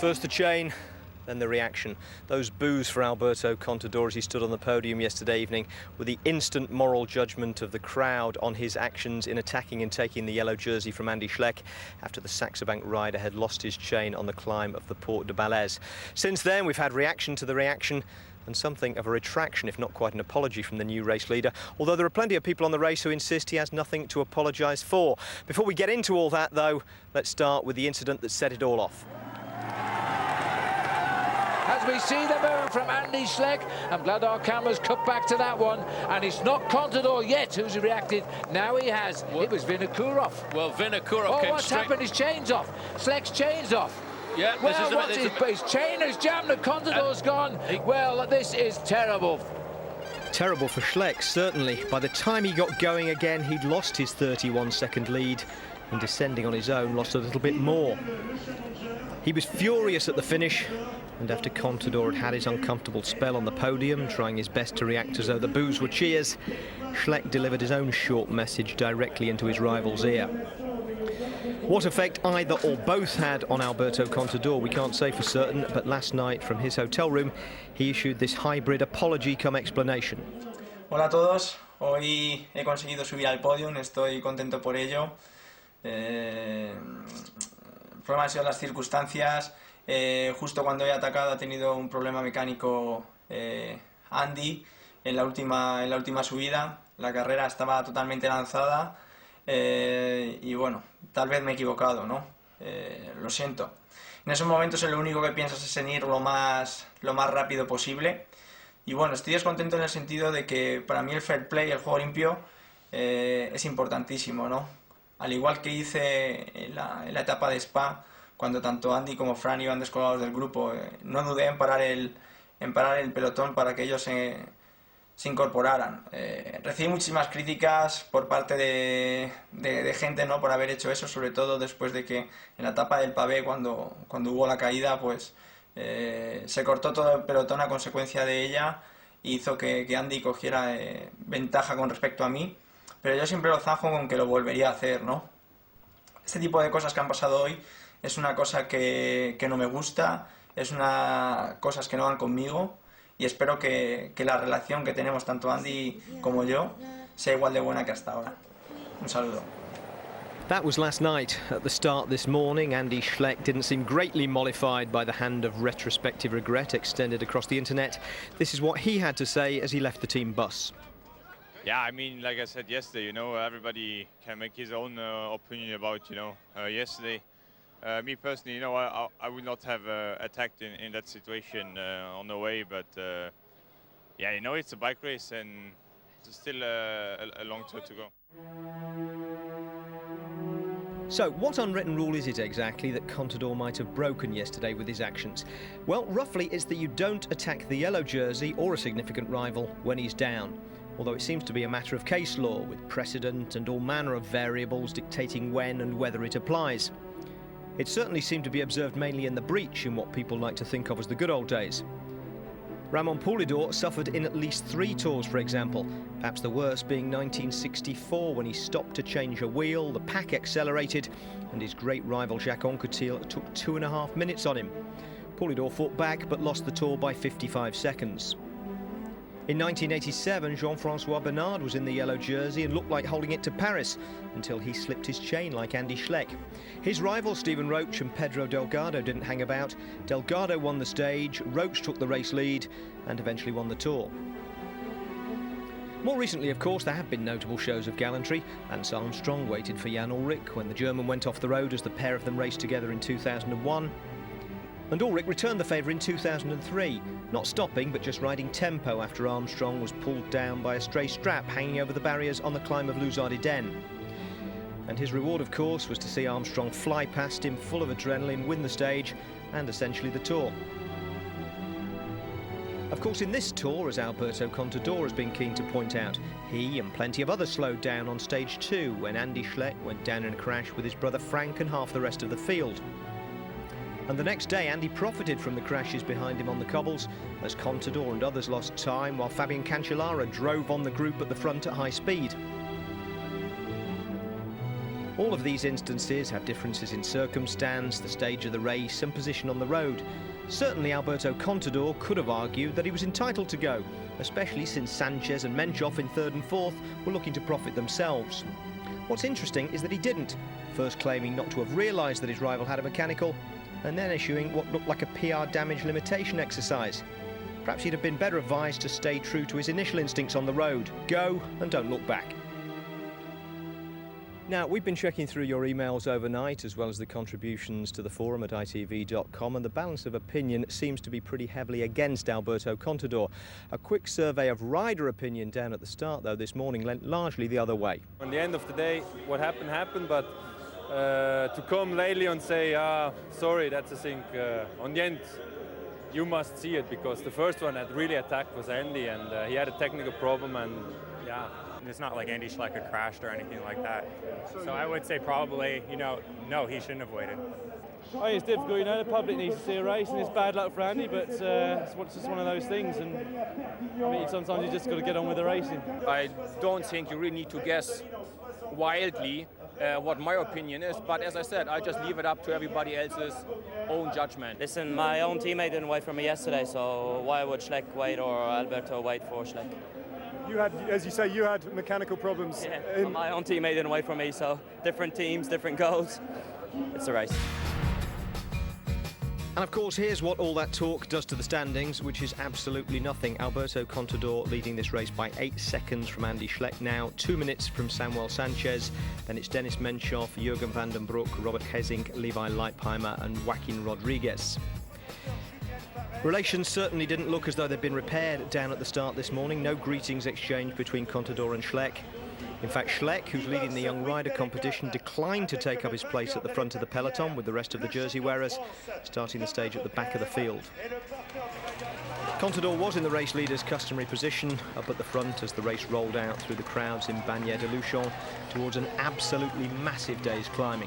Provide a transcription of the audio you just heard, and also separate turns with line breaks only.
First the chain, then the reaction. Those boos for Alberto Contador as he stood on the podium yesterday evening with the instant moral judgment of the crowd on his actions in attacking and taking the yellow jersey from Andy Schleck after the Saxo Bank rider had lost his chain on the climb of the Porte de Balèze. Since then, we've had reaction to the reaction and something of a retraction, if not quite an apology, from the new race leader, although there are plenty of people on the race who insist he has nothing to apologise for. Before we get into all that, though, let's start with the incident that set it all off.
As we see the move from Andy Schleck, I'm glad our cameras cut back to that one, and it's not Contador yet who's reacted. Now he has. It was Vinokourov.
Well, Vinokourov
what's happened? His chain's off. Schleck's chain's off.
Yeah,
well, his chain has jammed and Contador's gone. Well, this is terrible.
Terrible for Schleck, certainly. By the time he got going again, he'd lost his 31-second lead, and descending on his own, lost a little bit more. He was furious at the finish, and after Contador had his uncomfortable spell on the podium, trying his best to react as though the boos were cheers, Schleck delivered his own short message directly into his rival's ear. What effect either or both had on Alberto Contador, we can't say for certain, but last night from his hotel room, he issued this hybrid apology come explanation.
Hola a todos, hoy he conseguido subir al podium, estoy contento por ello. El problema han sido las circunstancias. Justo cuando he atacado ha tenido un problema mecánico Andy en la última subida. La carrera estaba totalmente lanzada y bueno, tal vez me he equivocado, ¿no? Lo siento. En esos momentos lo único que piensas es en ir lo más rápido posible. Y bueno, estoy descontento en el sentido de que para mí el fair play, el juego limpio, es importantísimo, ¿no? Al igual que hice en la etapa de Spa, cuando tanto Andy como Fran iban descolgados del grupo, no dudé en parar el pelotón para que ellos se incorporaran. Recibí muchísimas críticas por parte de gente, ¿no?, por haber hecho eso, sobre todo después de que en la etapa del pavé, cuando hubo la caída, pues se cortó todo el pelotón a consecuencia de ella y hizo que Andy cogiera ventaja con respecto a mí, pero yo siempre lo zanjo con que lo volvería a hacer, ¿no? Este tipo de cosas que han pasado hoy es una cosa que no me gusta, es una cosas que no van conmigo y espero que la relación que tenemos tanto Andy como yo sea igual de buena que hasta ahora. Un saludo.
That was last night. At the start this morning, Andy Schleck didn't seem greatly mollified by the hand of retrospective regret extended across the internet. This is what he had to say as he left the team bus.
Yeah, I mean, like I said yesterday, you know, everybody can make his own opinion about, you know, yesterday. Me personally, you know, I would not have attacked in that situation on the way, but yeah, you know, it's a bike race and it's still a long tour to go.
So, what unwritten rule is it exactly that Contador might have broken yesterday with his actions? Well, roughly it's that you don't attack the yellow jersey or a significant rival when he's down. Although it seems to be a matter of case law, with precedent and all manner of variables dictating when and whether it applies. It certainly seemed to be observed mainly in the breach, in what people like to think of as the good old days. Ramon Poulidor suffered in at least 3 tours, for example, perhaps the worst being 1964, when he stopped to change a wheel, the pack accelerated, and his great rival Jacques Anquetil took 2.5 minutes on him. Poulidor fought back but lost the tour by 55 seconds. In 1987, Jean-François Bernard was in the yellow jersey and looked like holding it to Paris until he slipped his chain like Andy Schleck. His rivals Stephen Roche and Pedro Delgado didn't hang about. Delgado won the stage, Roche took the race lead and eventually won the Tour. More recently, of course, there have been notable shows of gallantry. Lance Armstrong waited for Jan Ullrich when the German went off the road as the pair of them raced together in 2001. And Ullrich returned the favour in 2003, not stopping but just riding tempo after Armstrong was pulled down by a stray strap hanging over the barriers on the climb of Luzardiden. And his reward, of course, was to see Armstrong fly past him full of adrenaline, win the stage and essentially the Tour. Of course, in this Tour, as Alberto Contador has been keen to point out, he and plenty of others slowed down on stage 2 when Andy Schleck went down in a crash with his brother Frank and half the rest of the field. And the next day, Andy profited from the crashes behind him on the cobbles as Contador and others lost time while Fabian Cancellara drove on the group at the front at high speed. All of these instances have differences in circumstance, the stage of the race and position on the road. Certainly Alberto Contador could have argued that he was entitled to go, especially since Sanchez and Menchov in third and fourth were looking to profit themselves. What's interesting is that he didn't, first claiming not to have realised that his rival had a mechanical, and then issuing what looked like a PR damage limitation exercise. Perhaps he'd have been better advised to stay true to his initial instincts on the road. Go and don't look back. Now, we've been checking through your emails overnight, as well as the contributions to the forum at itv.com, and the balance of opinion seems to be pretty heavily against Alberto Contador. A quick survey of rider opinion down at the start, though, this morning lent largely the other way.
At the end of the day, what happened, but to come lately and say, sorry, that's a thing, on the end, you must see it, because the first one that really attacked was Andy, and he had a technical problem, and yeah.
It's not like Andy Schleck had crashed or anything like that. So I would say probably, no, he shouldn't have waited.
Oh, it's difficult, the public needs to see a race, and it's bad luck for Andy, but it's just one of those things, and I mean, sometimes you just got to get on with the racing.
I don't think you really need to guess wildly what my opinion is, but as I said, I just leave it up to everybody else's own judgment.
Listen, my own teammate didn't wait for me yesterday, so why would Schleck wait or Alberto wait for Schleck?
You had, as you say, you had mechanical problems.
Yeah, my own teammate didn't wait for me, so different teams, different goals. It's a race.
And of course, here's what all that talk does to the standings, which is absolutely nothing. Alberto Contador leading this race by 8 seconds from Andy Schleck now, 2 minutes from Samuel Sanchez. Then it's Dennis Menchov, Jürgen van den Broek, Robert Hesink, Levi Leipheimer and Joaquin Rodriguez. Relations certainly didn't look as though they'd been repaired down at the start this morning. No greetings exchanged between Contador and Schleck. In fact, Schleck, who's leading the young rider competition, declined to take up his place at the front of the peloton with the rest of the jersey wearers, starting the stage at the back of the field. Contador was in the race leader's customary position up at the front as the race rolled out through the crowds in Bagnères de Luchon towards an absolutely massive day's climbing.